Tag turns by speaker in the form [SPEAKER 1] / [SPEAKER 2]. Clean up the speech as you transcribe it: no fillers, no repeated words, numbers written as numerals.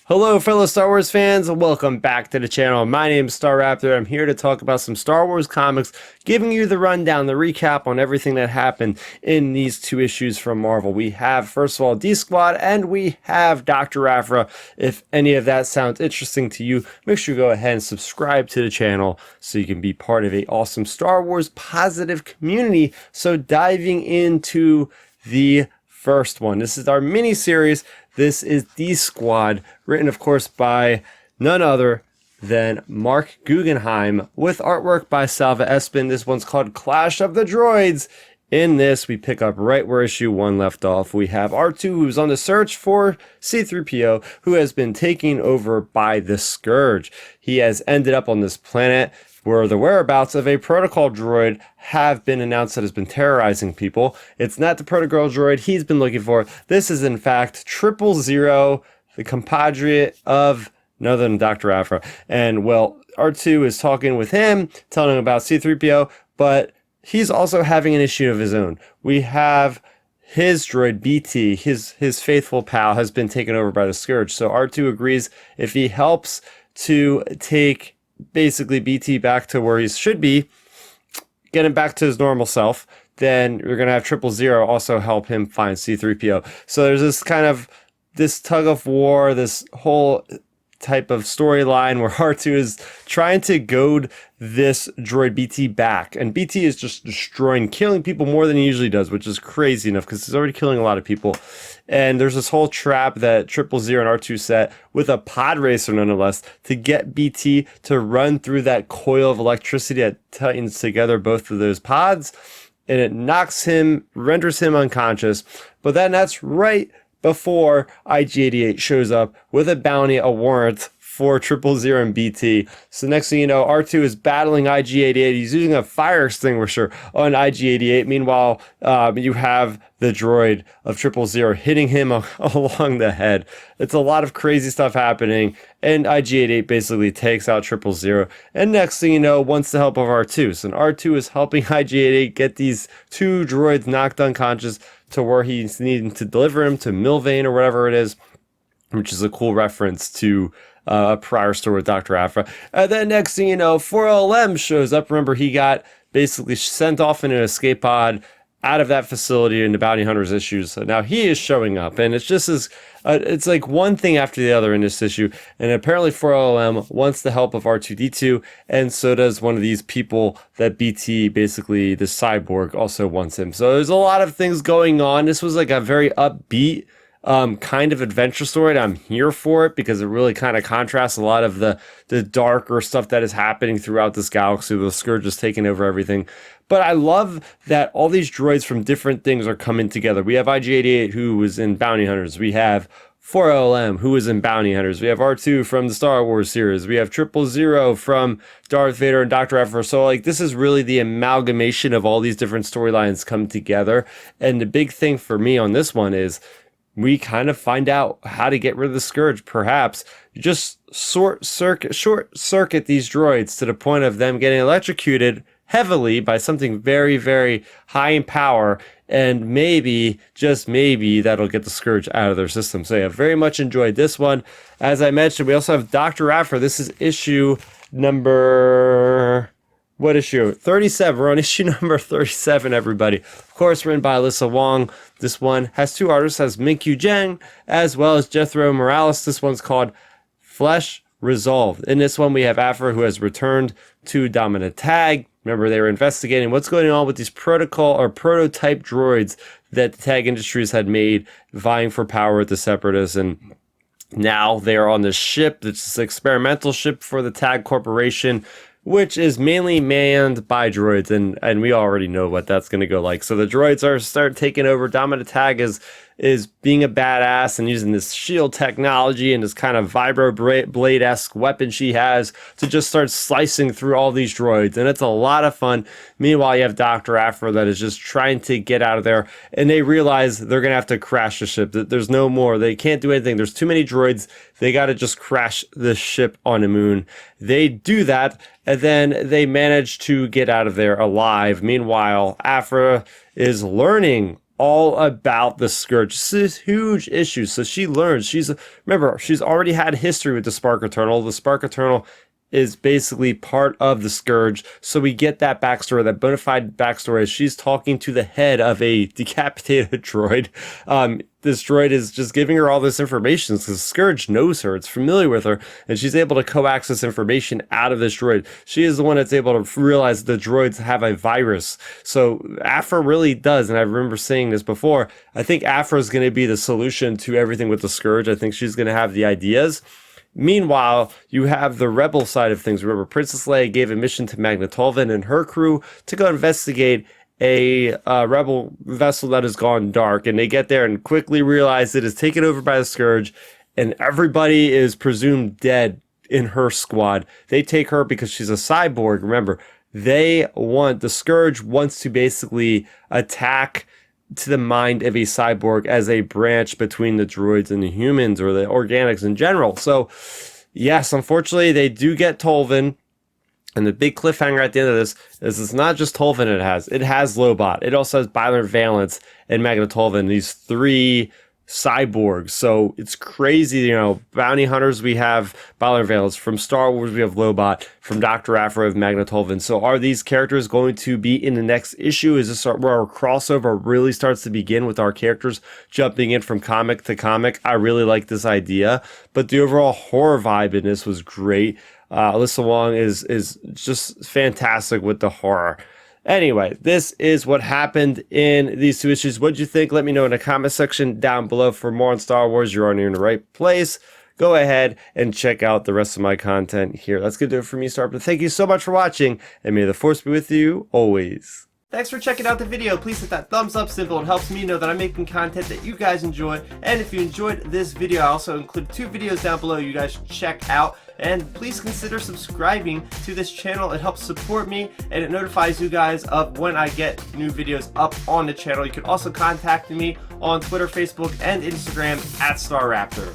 [SPEAKER 1] Hello fellow Star Wars fans, welcome back to the channel. My name is Starrapter. I'm here to talk about some Star Wars comics, giving you the rundown, the recap on everything that happened in these two issues from Marvel. We have, first of all, D-Squad, and we have Dr. Aphra. If any of that sounds interesting to you, make sure you go ahead and subscribe to the channel so you can be part of an awesome Star Wars positive community. So diving into the first one. This is our mini series. This is D-Squad, written, of course, by none other than Mark Guggenheim, with artwork by Salva Espin. This one's called Clash of the Droids. In this, we pick up right where issue 1 left off. We have R2, who's on the search for C-3PO, who has been taken over by the Scourge. He has ended up on this planet where the whereabouts of a protocol droid have been announced that has been terrorizing people. It's not the protocol droid he's been looking for. This is, in fact, 000, the compatriot of none other than Dr. Aphra. And, well, R2 is talking with him, telling him about C-3PO, but he's also having an issue of his own. We have his droid, BT, his faithful pal, has been taken over by the Scourge. So R2 agrees if he helps to take basically BT back to where he should be, get him back to his normal self, then you're going to have 000 also help him find C-3PO. So there's this kind of, this tug of war, this whole type of storyline where R2 is trying to goad this droid BT back, and BT is just destroying, killing people more than he usually does, which is crazy enough because he's already killing a lot of people. And there's this whole trap that 000 and R2 set with a pod racer, nonetheless, to get BT to run through that coil of electricity that tightens together both of those pods, and it knocks him, renders him unconscious. But then that's right before IG-88 shows up with a bounty, a warrant for 000 and BT. So next thing you know, R2 is battling IG-88. He's using a fire extinguisher on IG-88. Meanwhile, you have the droid of 000 hitting him along the head. It's a lot of crazy stuff happening, and IG-88 basically takes out 000. And next thing you know, wants the help of R2. So R2 is helping IG-88 get these two droids knocked unconscious to where he's needing to deliver him to Milvain or whatever it is, which is a cool reference to a prior story with Dr. Aphra. And then next thing you know, 4LM shows up. Remember, he got basically sent off in an escape pod out of that facility in the Bounty Hunters issues. So now he is showing up, and it's just as it's like one thing after the other in this issue. And apparently 4LM wants the help of R2-D2, and so does one of these people that BT, basically the cyborg, also wants him. So there's a lot of things going on. This was like a very upbeat kind of adventure story, and I'm here for it because it really kind of contrasts a lot of the darker stuff that is happening throughout this galaxy. The Scourge is taking over everything. But I love that all these droids from different things are coming together. We have IG-88, who was in Bounty Hunters. We have 4LM, who was in Bounty Hunters. We have R2 from the Star Wars series. We have 000 from Darth Vader and Dr. Aphra. So, like, this is really the amalgamation of all these different storylines come together. And the big thing for me on this one is we kind of find out how to get rid of the Scourge. Perhaps you just short circuit these droids to the point of them getting electrocuted heavily by something very, very high in power, and maybe, just maybe, that'll get the Scourge out of their system. So yeah, very much enjoyed this one. As I mentioned, we also have Dr. Aphra. This is issue number, what issue? 37. We're on issue number 37, everybody. Of course, written by Alyssa Wong. This one has two artists, has Minkyu Jang, as well as Jethro Morales. This one's called Flesh Resolved. In this one, we have Aphra, who has returned to Dominant Tag. Remember, they were investigating what's going on with these protocol or prototype droids that the Tag Industries had made, vying for power with the Separatists. And now they are on this ship. It's an experimental ship for the Tag Corporation, which is mainly manned by droids, and we already know what that's going to go like. So the droids start taking over. Dominant Tag is being a badass and using this shield technology and this kind of vibro blade-esque weapon she has to just start slicing through all these droids, and it's a lot of fun. Meanwhile, you have Dr. Aphra that is just trying to get out of there, and they realize they're gonna have to crash the ship. There's no more, they can't do anything, there's too many droids, they gotta just crash the ship on the moon. They do that, and then they manage to get out of there alive. Meanwhile, Aphra is learning all about the Scourge. This is huge issue. So she learns, remember, she's already had history with the Spark Eternal. The Spark Eternal is basically part of the Scourge. So we get that backstory, that bona fide backstory, as she's talking to the head of a decapitated droid. This droid is just giving her all this information because Scourge knows her, it's familiar with her, and she's able to coax this information out of this droid. She is the one that's able to realize the droids have a virus. So Aphra really does, and I remember saying this before, I think Aphra is going to be the solution to everything with the Scourge. I think she's going to have the ideas. Meanwhile, you have the rebel side of things. Remember, Princess Leia gave a mission to Magna Tolvan and her crew to go investigate a rebel vessel that has gone dark. And they get there and quickly realize it is taken over by the Scourge, and everybody is presumed dead in her squad. They take her because she's a cyborg. Remember, the Scourge wants to basically attack to the mind of a cyborg as a branch between the droids and the humans, or the organics in general. So yes, unfortunately they do get Tolvan, and the big cliffhanger at the end of this is it's not just Tolvan it has Lobot. It also has Byler Valance and Magna Tolvan, these three cyborgs. So it's crazy, you know, bounty hunters, we have Byler Valance. From Star Wars, we have Lobot. From Dr. Aphra, of Magna Tolvan. So are these characters going to be in the next issue? Is this where our crossover really starts to begin, with our characters jumping in from comic to comic? I really like this idea, but the overall horror vibe in this was great. Alyssa Wong is just fantastic with the horror. Anyway, this is what happened in these two issues. What'd you think? Let me know in the comment section down below. For more on Star Wars, you're in the right place. Go ahead and check out the rest of my content here. That's going to do it for me, Starrapter. Thank you so much for watching, and may the Force be with you always. Thanks for checking out the video. Please hit that thumbs up symbol. It helps me know that I'm making content that you guys enjoy. And if you enjoyed this video, I also include 2 videos down below you guys should check out. And please consider subscribing to this channel. It helps support me, and it notifies you guys of when I get new videos up on the channel. You can also contact me on Twitter, Facebook, and Instagram at Starrapter.